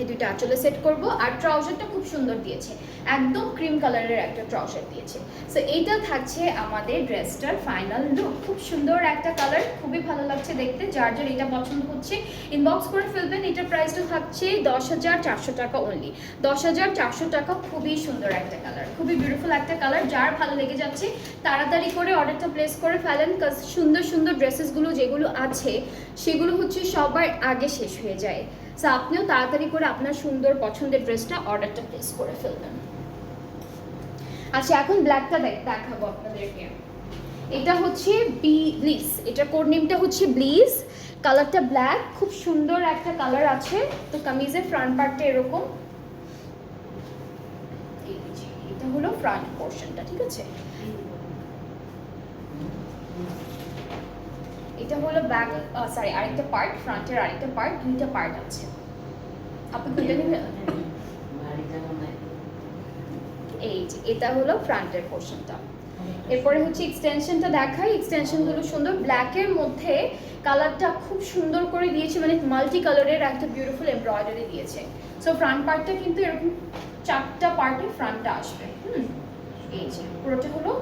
A: এই দুইটা আঁচলে সেট করব। আর ট্রাউজারটা খুব সুন্দর দিয়েছে, একদম ক্রিম কালারের একটা ট্রাউজার দিয়েছে। সো এইটা থাকছে আমাদের ড্রেসটার ফাইনাল লুক, খুব সুন্দর একটা কালার, খুবই ভালো লাগছে দেখতে। যার যার এটা পছন্দ হচ্ছে ইনবক্স করে ফেলবেন। এটার প্রাইসটা থাকছে 10,400 টাকা অনলি, 10,400 টাকা। খুবই সুন্দর একটা কালার, খুবই বিউটিফুল একটা কালার। যার ভালো লেগে যাচ্ছে তাড়াতাড়ি করে অর্ডারটা প্লেস করে ফেলেন, কাজ সুন্দর সুন্দর ড্রেসেসগুলো যেগুলো আছে সেগুলো হচ্ছে সবার আগে শেষ হয়ে যায়। সো আপনিও তাড়াতাড়ি করে আপনার সুন্দর পছন্দের ড্রেসটা অর্ডারটা প্লেস করে ফেলবেন। আচ্ছা এখন ব্ল্যাকটা দেখাবো আপনাদেরকে। এটা হচ্ছে ব্লিস, এটা কোড নেমটা হচ্ছে ব্লিস, কালারটা ব্ল্যাক, খুব সুন্দর একটা কালার আছে। তো কামিজের ফ্রন্ট পার্টটা এরকম, এটা হলো ফ্রন্ট পোর্শনটা, ঠিক আছে? এটা হলো ব্যাক, সরি আরেকটা পার্ট, ফ্রন্টের আরেকটা পার্ট, দুইটা পার্ট আছে। আপনি কোনটা নেবেন? এই যে এটা হলো ফ্রন্টের পোর্শনটা। এরপরে হচ্ছে এক্সটেনশনটা দেখাই। এক্সটেনশনগুলো সুন্দর, ব্ল্যাকের মধ্যে কালারটা খুব সুন্দর করে দিয়েছে, মানে মাল্টি কালারের একটা বিউটিফুল এমব্রয়ডারি দিয়েছে। সো ফ্রন্ট পার্টটা কিন্তু এরকম 4টা পার্টে ফ্রন্টটা আসবে। এই যে পুরোটা হলো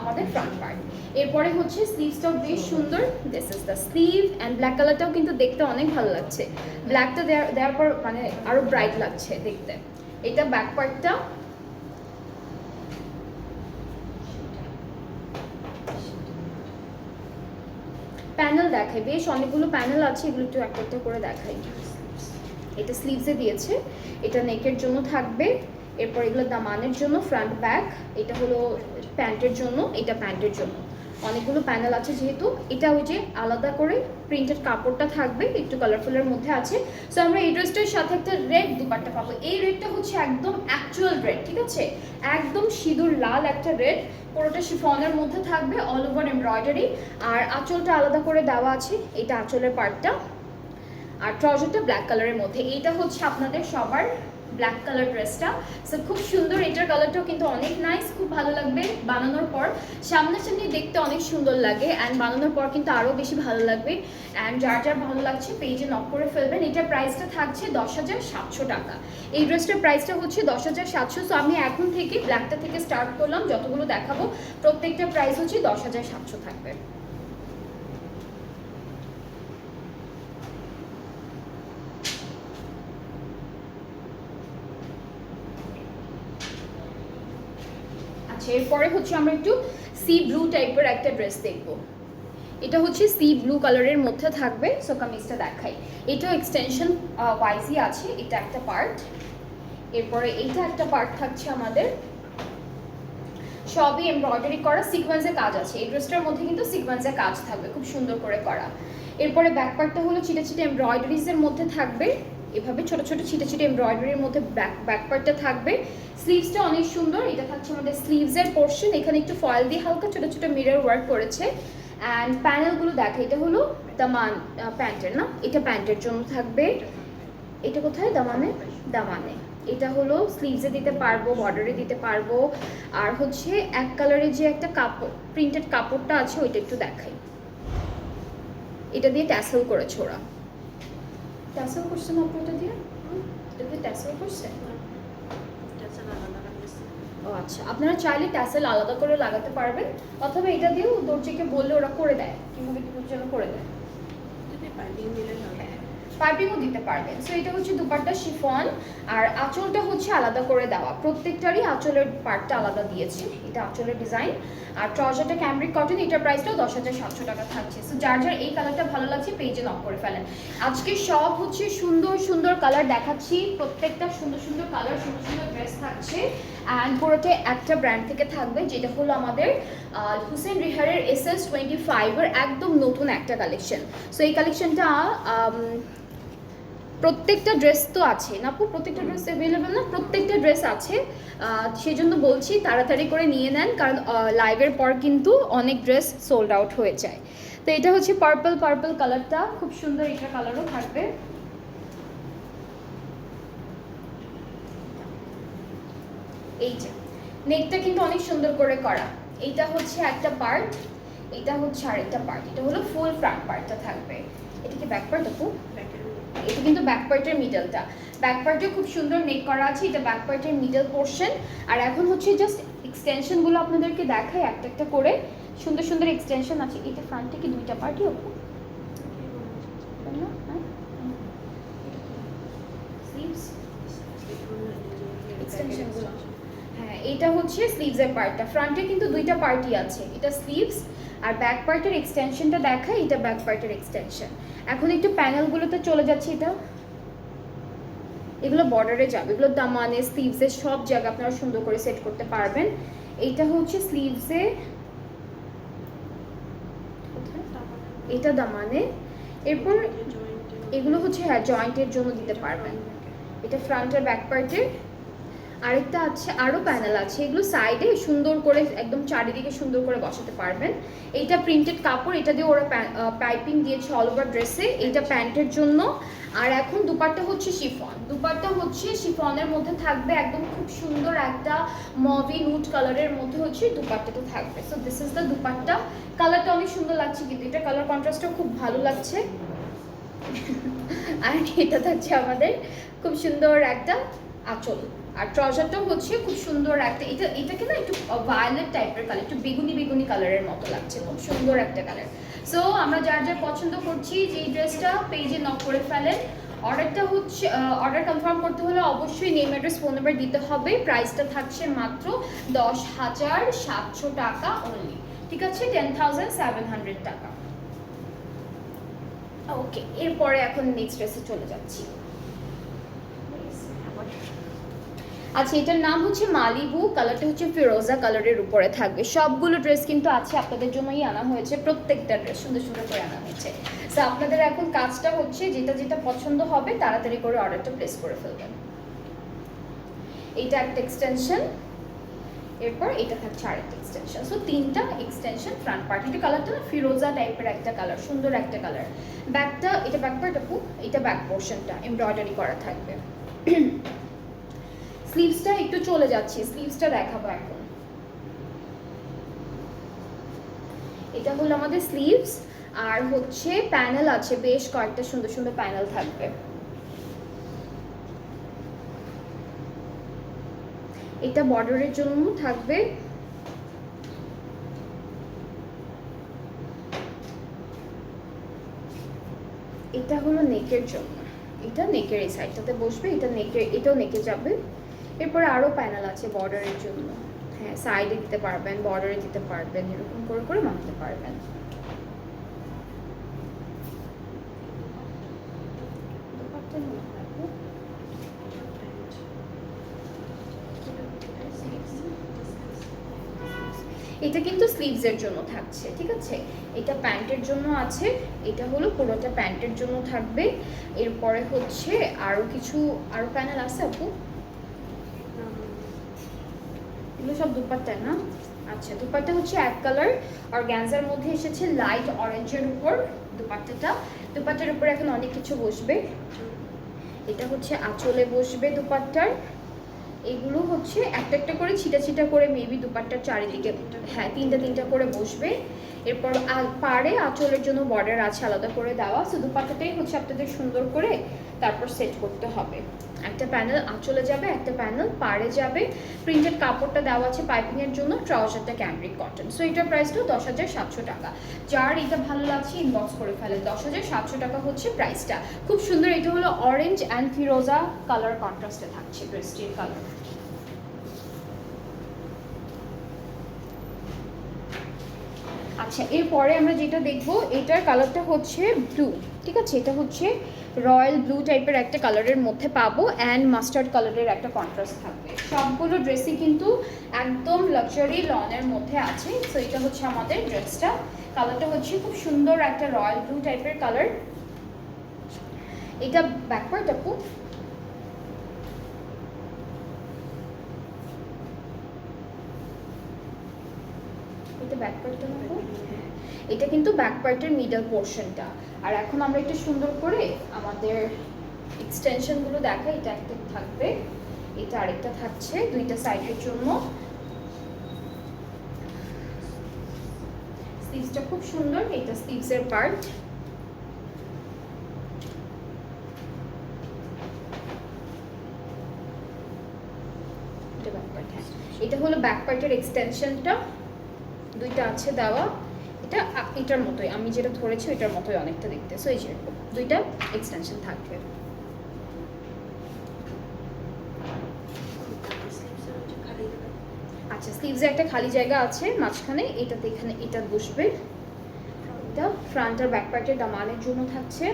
A: আমাদের ফ্রন্ট পার্ট। এরপরে হচ্ছে স্লিভসটাও বেশ সুন্দর, this is the sleeve. And black কালারটাও কিন্তু দেখতে অনেক ভালো লাগছে, ব্ল্যাকটা দেওয়ার পর মানে আরো ব্রাইট লাগছে দেখতে। এটা ব্যাক পার্টটা, প্যানেল দেখাই, বেশ অনেকগুলো প্যানেল আছে, এগুলো একটু একটা করে দেখাই। এটা স্লিভসে দিয়েছে, এটা নেকের জন্য থাকবে। এরপর এগুলো দামানের জন্য, ফ্রন্ট ব্যাক। এটা হলো প্যান্টের জন্য, এটা প্যান্টের জন্য। অনেকগুলো প্যানেল আছে যেহেতু। এটা ওই যে আলাদা করে প্রিন্টেড কাপড়টা থাকবে, একটু কালারফুলের মধ্যে আছে। সো আমরা এই ড্রেসটার সাথে একটা রেড দুপাট্টা পাবো। এই রেডটা হচ্ছে একদম অ্যাকচুয়াল রেড, ঠিক আছে? একদম সিঁদুর লাল একটা রেড, পুরোটা শিফনের মধ্যে থাকবে, অল ওভার এমব্রয়ডারি। আর আঁচলটা আলাদা করে দেওয়া আছে, এটা আঁচলের পার্টটা। আর ট্রাউজারটা ব্ল্যাক কালারের মধ্যে। এইটা হচ্ছে আপনাদের সবার ব্ল্যাক কালার ড্রেসটা। সো খুব সুন্দর, এটার কালারটাও কিন্তু অনেক নাইস, খুব ভালো লাগবে বানানোর পর। সামনাসামনি দেখতে অনেক সুন্দর লাগে অ্যান্ড বানানোর পর কিন্তু আরও বেশি ভালো লাগবে। অ্যান্ড যার যার ভালো লাগছে পেজে নক করে ফেলবেন। এটার প্রাইসটা থাকছে 10,700 টাকা। এই ড্রেসটার প্রাইসটা হচ্ছে 10,700। সো আমি এখন থেকে ব্ল্যাকটা থেকে স্টার্ট করলাম, যতগুলো দেখাবো প্রত্যেকটা প্রাইস হচ্ছে 10,700 থাকবে। আচ্ছা, এরপরে হচ্ছে আমরা একটু সি ব্লু টাইপের একটা ড্রেস দেখবো। এটা হচ্ছে সি ব্লু কালারের মধ্যে থাকবে। সো কামিজটা দেখাই, এটাও এক্সটেনশন ওয়াইজই আছে, এটা একটা পার্ট। এরপরে এইটা একটা পার্ট থাকছে আমাদের, সবই এমব্রয়ডারি করা, সিকোয়েন্সের কাজ আছে। এই ড্রেসটার মধ্যে কিন্তু সিকোয়েন্সের কাজ থাকবে, খুব সুন্দর করে করা। এরপরে ব্যাক পার্টটা হলো ছিটে ছিটে এমব্রয়ডারিজের মধ্যে থাকবে, এভাবে ছোট ছোট ছিটে ছিটে এমব্রয়ডারির মধ্যে ব্যাক পার্টটা থাকবে। স্লিভসটা অনেক সুন্দর, এটা থাকছে আমাদের স্লিভসের পোর্শন। এখানে একটু ফয়েল দিয়ে হালকা ছোট ছোট মিরর ওয়ার্ক করেছে। অ্যান্ড প্যানেলগুলো দেখে, এটা হলো দামান প্যান্টের না, এটা প্যান্টের জন্য থাকবে। এটা কোথায়? দামানে, দামানে। এটা হলো স্লিভসে দিতে পারবো, বর্ডারে দিতে পারবো। আর হচ্ছে এক কালারের যে একটা কাপড়, প্রিন্টেড কাপড়টা আছে, ওইটা একটু দেখাই। এটা দিয়ে ট্যাসেল করেছে ওরা। ট্যাসেল করছে না আপু? এটা দিয়ে ট্যাসেল করছে। ও আচ্ছা, আপনারা চাইলে ট্যাসেল আলাদা করে লাগাতে পারবেন, অথবা এটা দিয়েও দর্জিকে বললে ওরা করে দেয়, কিভাবে কিভাবে যেন করে দেয়। পাইপিংও দিতে পারবেন। সো এটা হচ্ছে দুপাট্টা শিফন, আর আঁচলটা হচ্ছে আলাদা করে দেওয়া, প্রত্যেকটারই আঁচলের পার্টটা আলাদা দিয়েছে। এটা আঁচলের ডিজাইন। আর ট্রাউজারটা ক্যামব্রিক কটন, এটার প্রাইসটাও 10,700 টাকা থাকছে। সো যার যার এই কালারটা ভালো লাগছে পেজে নক করে ফেলেন। আজকে সব হচ্ছে সুন্দর সুন্দর কালার দেখাচ্ছি, প্রত্যেকটা সুন্দর সুন্দর কালার, সুন্দর সুন্দর ড্রেস থাকছে। অ্যান্ড পুরোটা একটা ব্র্যান্ড থেকে থাকবে, যেটা হলো আমাদের হুসেন রিহারের SS25-এর একদম নতুন একটা কালেকশন। সো এই কালেকশনটা প্রত্যেকটা ড্রেস তো আছে না আপু, প্রত্যেকটা ড্রেস অ্যাভেলেবেল না, প্রত্যেকটা ড্রেস আছে। সেই জন্য বলছি তাড়াতাড়ি করে নিয়ে নেন, কারণ লাইভের পর কিন্তু অনেক ড্রেস সোল্ড আউট হয়ে যায়। তো এটা হচ্ছে পার্পল কালারটা, খুব সুন্দর, এটা কালারও থাকবে। এই যে নেকটা কিন্তু অনেক সুন্দর করে করা। এইটা হচ্ছে একটা পার্ট, এটা হচ্ছে আরেকটা পার্ট। এটা হলো ফুল ফ্রন্ট পার্টটা থাকবে। এটা কি ব্যাক পার্ট আপু? এটা কিন্তু ব্যাক পার্টের মিডলটা, ব্যাক পার্টে খুব সুন্দর নেক করা আছে। এটা ব্যাক পার্টের মিডল পোর্শন। আর এখন হচ্ছে জাস্ট এক্সটেনশনগুলো আপনাদেরকে দেখাই একটা একটা করে। সুন্দর সুন্দর এক্সটেনশন আছে। এটা ফ্রন্টে কি দুইটা পার্টই আপু? এক্সটেনশনগুলো, হ্যাঁ এটা হচ্ছে স্লিভসের পার্টটা। ফ্রন্টে কিন্তু দুইটা পার্টই আছে, এটা স্লিভস আর ব্যাক পার্টের এক্সটেনশনটা দেখায়, এটা ব্যাক পার্টের এক্সটেনশন। এখন একটু প্যানেলগুলোতে চলে যাচ্ছে। এটা এগুলো বর্ডারে যাবে, এগুলো দামানে স্লিভসে সব জায়গা আপনারা সুন্দর করে সেট করতে পারবেন। এইটা হচ্ছে স্লিভসে, এটা দামানে। এরপর এগুলো হচ্ছে হ্যাঁ জয়েন্টের জন্য দিতে পারবেন। এটা ফ্রন্ট আর ব্যাক পার্টে। আরেকটা আছে, আরও প্যানেল আছে, এগুলো সাইডে সুন্দর করে একদম চারিদিকে সুন্দর করে বসাতে পারবেন। এইটা প্রিন্টেড কাপড়, এটা দিয়ে ওরা পাইপিং দিয়েছে অল ওভার ড্রেসে। এইটা প্যান্টের জন্য। আর এখন দুপাট্টা হচ্ছে শিফন, দুপাট্টা হচ্ছে শিফনের মধ্যে থাকবে, একদম খুব সুন্দর একটা মভি নুট কালারের মধ্যে হচ্ছে দুপাট্টাটা থাকবে। So this is the dupatta. কালারটা অনেক সুন্দর লাগছে, কিন্তু এটা কালার কন্ট্রাস্টটা খুব ভালো লাগছে। আর এটা থাকছে আমাদের খুব সুন্দর একটা আঁচল। আর ট্রাউজারটাও হচ্ছে খুব সুন্দর একটা, এটাকে না একটু ভায়োলেট টাইপের কালার, একটু বেগুনি বেগুনি কালারের মতো লাগছে, খুব সুন্দর একটা কালার। সো আমরা যার যার পছন্দ করছি যে এই ড্রেসটা পেজে নক করে ফেলেন। অর্ডারটা হচ্ছে, অর্ডার কনফার্ম করতে হলে অবশ্যই নেম অ্যাড্রেস ফোন নাম্বার দিতে হবে। প্রাইসটা থাকছে মাত্র 10,700 টাকা অনলি, ঠিক আছে? 10,700 টাকা। ওকে, এরপরে এখন নেক্সট ড্রেসে চলে যাচ্ছি। আচ্ছা, এটার নাম হচ্ছে মালিবু, কালারটা হচ্ছে ফিরোজা কালারের উপরে থাকবে। সবগুলো ড্রেস কিন্তু আছে আপনাদের জন্যই আনা হয়েছে, প্রত্যেকটা ড্রেস সুন্দর সুন্দর করে আনা হয়েছে। সো আপনাদের এখন কাজটা হচ্ছে যেটা যেটা পছন্দ হবে তাড়াতাড়ি করে অর্ডারটা প্লেস করে ফেলবেন। এইটা একটা এক্সটেনশন, এরপর এটা থাকছে আরেকটা এক্সটেনশন। সো তিনটা এক্সটেনশন ফ্রন্ট পার্ট। এটা কালারটা না ফিরোজা টাইপের একটা কালার, সুন্দর একটা কালার। ব্যাকটা, এটা ব্যাক পার্ট আপু, এটা ব্যাক পোর্শনটা এমব্রয়ডারি করা থাকবে। স্লিভসটা একটু চলে যাচ্ছি, স্লিভসটা দেখাবো এখন। এটা হলো আমাদের স্লিভস, আর হচ্ছে প্যানেল আছে, বেশ কয়েকটা সুন্দর সুন্দর প্যানেল থাকবে। এটা বর্ডারের জন্য থাকবে। এটা হলো নেকের জন্য, এটা নেকের এই সাইডটাতে বসবে, এটা নেকের, এটাও নেকে যাবে। এরপরে আরো প্যানেল আছে বর্ডারের জন্য, হ্যাঁ সাইডে দিতে পারবেন, বর্ডারে দিতে পারবেন, এরকম করে করে মানতে পারবেন। এটা কিন্তু স্লিভসের জন্য থাকছে, ঠিক আছে। এটা প্যান্টের জন্য আছে, এটা হলো পুরোটা প্যান্টের জন্য থাকবে। এরপরে হচ্ছে আরো কিছু, আরো প্যানেল আছে আপু, এগুলো সব দুপাট্টা না? আচ্ছা, দুপাট্টা হচ্ছে এক কালার অর্গানজার মধ্যে এসেছে লাইট অরেঞ্জের উপর দুপাট্টাটা। দুপাট্টার উপর এখন অনেক কিছু বসবে। এটা হচ্ছে আঁচলে বসবে দুপাট্টার। এগুলো হচ্ছে একটা একটা করে ছিটা ছিটা করে মেবি দুপাট্টার চারিদিকে, হ্যাঁ তিনটা তিনটা করে বসবে। এরপর পাড়ে আঁচলের জন্য বর্ডার আছে আলাদা করে দেওয়া। সো দুপাট্টাটাই হচ্ছে আপনাদের সুন্দর করে তারপর সেট করতে হবে। একটা প্যানেল আঁচলে যাবে, একটা প্যানেল পাড়ে যাবে। প্রিন্টেড কাপড়টা দেওয়া আছে পাইপিংয়ের জন্য, ট্রাউজারটা ক্যামব্রিক কটন। সো এটার প্রাইসটাও 10,700 টাকা। যার এটা ভালো লাগছে ইনবক্স করে ফেলে, 10,700 টাকা হচ্ছে প্রাইসটা। খুব সুন্দর, এটা হলো অরেঞ্জ অ্যান্ড ফিরোজা কালার কন্ট্রাস্টে থাকছে, ড্রেসটির কালার। আচ্ছা, এরপরে আমরা যেটা দেখবো, এটার কালারটা হচ্ছে ব্লু, ঠিক আছে। এটা হচ্ছে রয়্যাল ব্লু টাইপের একটা কালারের মধ্যে পাবো, অ্যান্ড মাস্টার্ড কালারের একটা কন্ট্রাস্ট থাকবে। সবগুলো ড্রেসই কিন্তু একদম লাক্সারি লনের মধ্যে আছে। সো এটা হচ্ছে আমাদের ড্রেসটা, কালারটা হচ্ছে খুব সুন্দর একটা রয়্যাল ব্লু টাইপের কালার। এটা ব্যাকওয়ার্ড আপু, এটা ব্যাক পার্টটা নেব, এটা কিন্তু ব্যাক পার্টের মিডল পোর্শনটা। আর এখন আমরা একটু সুন্দর করে আমাদের এক্সটেনশনগুলো দেখাই। এটা একটা থাকবে, এটা আরেকটা থাকছে, দুইটা সাইডের জন্য। স্লিভসটা খুব সুন্দর, এটা স্লিভসের পার্ট। এটা ব্যাক পার্ট, হ্যাঁ এটা হলো ব্যাক পার্টের এক্সটেনশনটা, দুইটা আছে দেওয়া। এটা এটার মতোই, আমি যেটা ধরেছি ওইটার মতোই অনেকটা দেখতে। সো এই যে দুইটা এক্সটেনশন থাকবে। আচ্ছা, স্লিভসে একটা খালি জায়গা আছে মাঝখানে, এটাতে এখানে এটা বসবে। এটা ফ্রন্ট আর ব্যাক পার্টের দামানের জন্য থাকছে।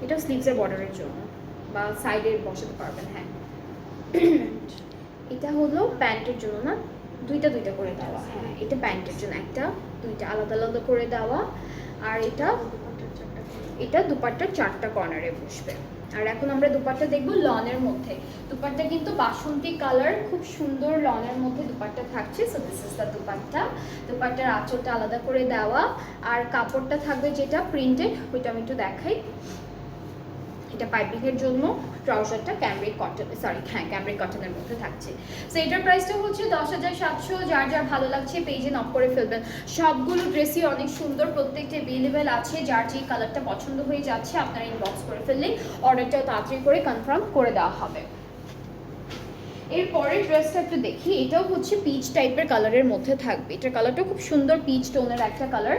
A: এটা স্লিভসের বর্ডারের জন্য বা সাইডে বসাতে পারবেন, হ্যাঁ। এটা হলো প্যান্টের জন্য না, দুইটা দুইটা করে দেওয়া, হ্যাঁ এটা প্যান্টের জন্য একটা, দুইটা আলাদা আলাদা করে দেওয়া। আর এটা, এটা দুপাট্টার চারটা কর্নারে বসবে। আর এখন আমরা দুপাট্টা দেখবো লনের মধ্যে। দুপাট্টা কিন্তু বাসন্তী কালার, খুব সুন্দর লনের মধ্যে দুপাট্টা থাকছে। So this is the dupatta. দুপাট্টার আঁচলটা আলাদা করে দেওয়া, আর কাপড়টা থাকবে যেটা প্রিন্টেড, ওইটা আমি একটু দেখাই। এটা পাইপিংয়ের জন্য, ট্রাউজারটা ক্যামব্রিক কটন, সরি হ্যাঁ ক্যামব্রিক কটনের মধ্যে থাকছে। সো এটার প্রাইসটা হচ্ছে 10,700। যার যার ভালো লাগছে পেজে নক করে ফেলবেন। সবগুলো ড্রেসই অনেক সুন্দর, প্রত্যেকটা অ্যাভেলেবেল আছে। যার যে কালারটা পছন্দ হয়ে যাচ্ছে আপনারা ইনবক্স করে ফেললেই অর্ডারটাও তাড়াতাড়ি করে কনফার্ম করে দেওয়া হবে। এরপরের ড্রেসটা একটু দেখি, এটাও হচ্ছে পিচ টাইপের কালারের মধ্যে থাকবে। এটার কালারটা খুব সুন্দর, পিচ টোনের একটা কালার।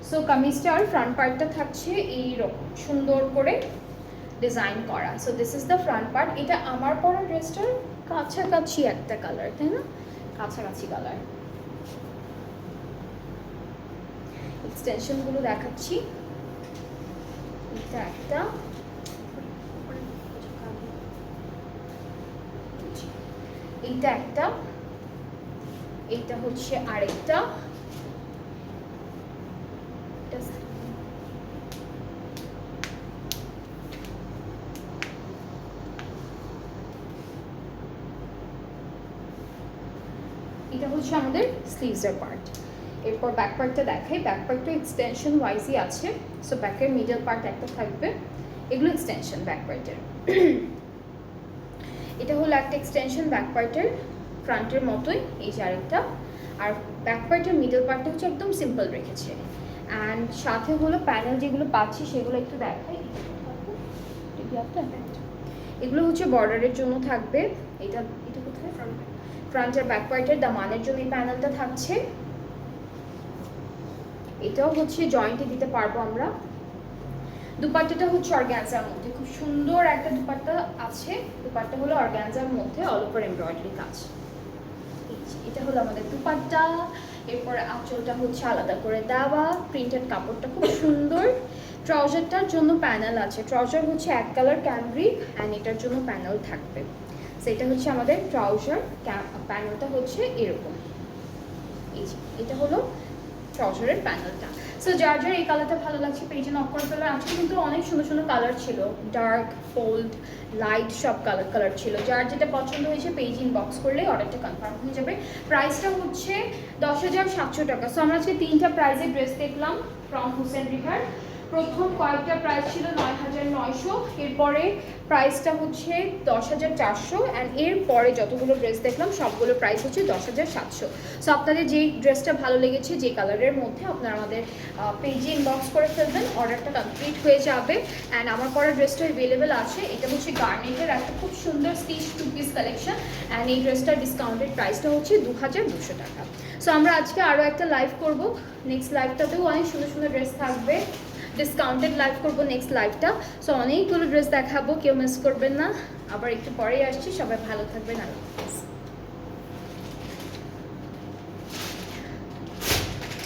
A: সো কামিজটা আর ফ্রন্ট পার্টটা থাকছে এইরকম সুন্দর করে ডিজাইন করা। So this is the front part. এটা আমার পরা ড্রেসটার কাছাকাছি একটা কালার, তাই না, কাছাকাছি কালার। এক্সটেনশনগুলো দেখাচ্ছি, এটা একটা, এইটা একটা, এইটা হচ্ছে আরেকটা। এটা হচ্ছে আমাদের স্লিভসের পার্ট। এরপর ব্যাক পার্টটা দেখাই। ব্যাক পার্টটা এক্সটেনশন ওয়াইজই আছে। সো ব্যাকের মিডল পার্ট একটা থাকবে, এগুলো এক্সটেনশন ব্যাক পার্টের। এটা হলো একটা এক্সটেনশন ব্যাক পার্টের ফ্রন্টের মতোই, এই যে আরেকটা। আর ব্যাক পার্টের মিডল পার্টটা হচ্ছে একদম সিম্পল রেখেছে। অ্যান্ড সাথে হলো প্যানেল যেগুলো পাচ্ছি সেগুলো একটু দেখাই। এগুলো হচ্ছে বর্ডারের জন্য থাকবে। এটা এটা কোথায়? ফ্রন্ট আর ব্যাক পার্টের দামানের জন্য এই প্যানেলটা থাকছে। এটাও হচ্ছে জয়েন্টে দিতে পারবো আমরা। দুপাট্টাটা হচ্ছে অর্গানজার মধ্যে, খুব সুন্দর একটা দুপাট্টা আছে। দুপাট্টা হলো অর্গানজার মধ্যে অল ওভার এমব্রয়ডারি কাজ। এটা হলো আমাদের দুপাট্টা। এরপর আঁচলটা হচ্ছে আলাদা করে দেওয়া, প্রিন্টেড কাপড়টা খুব সুন্দর। ট্রাউজারটার জন্য প্যানেল আছে, ট্রাউজার হচ্ছে এক কালার ক্যামব্রিক অ্যান্ড এটার জন্য প্যানেল থাকবে। সেটা হচ্ছে আমাদের ট্রাউজার, প্যানেলটা হচ্ছে এরকম। এই যে এটা হলো ট্রাউজারের প্যানেলটা। সো যার যার এই কালারটা ভালো লাগছে পেজে নক করে ফেলো। আজকে কিন্তু অনেক সুন্দর সুন্দর কালার ছিল, ডার্ক, বোল্ড, লাইট সব কালার ছিল। যার যেটা পছন্দ হয়েছে পেজ ইনবক্স করলে অর্ডারটা কনফার্ম হয়ে যাবে। প্রাইসটা হচ্ছে 10,700 টাকা। সো আমরা আজকে 3টা প্রাইসে ড্রেস দেখলাম ফ্রম হুসেন রিভার। প্রথম কয়েকটা প্রাইস ছিল 9,900, এরপরে প্রাইসটা হচ্ছে 10,400 অ্যান্ড এরপরে যতগুলো ড্রেস দেখলাম সবগুলো প্রাইস হচ্ছে 10,700। সো আপনাদের যেই ড্রেসটা ভালো লেগেছে যে কালারের মধ্যে আপনারা আমাদের পেজে ইনবক্স করে ফেলবেন, অর্ডারটা কমপ্লিট হয়ে যাবে। অ্যান্ড আমার পরে ড্রেসটা অ্যাভেলেবেল আছে। এটা হচ্ছে গার্মেন্টের একটা খুব সুন্দর স্টিচ 2 পিস কালেকশন অ্যান্ড এই ড্রেসটার ডিসকাউন্টেড প্রাইসটা হচ্ছে 2,200 টাকা। সো আমরা আজকে আরও একটা লাইভ করব, নেক্সট লাইভটাতেও অনেক সুন্দর সুন্দর ড্রেস থাকবে, ডিসকাউন্টেড লাইভ করবো নেক্সট লাইভটা। সো অনেকগুলো ড্রেস দেখাবো, কেউ মিস করবেন না। আবার একটু পরেই আসছি, সবাই ভালো থাকবেন। আল্লাহ হাফেজ।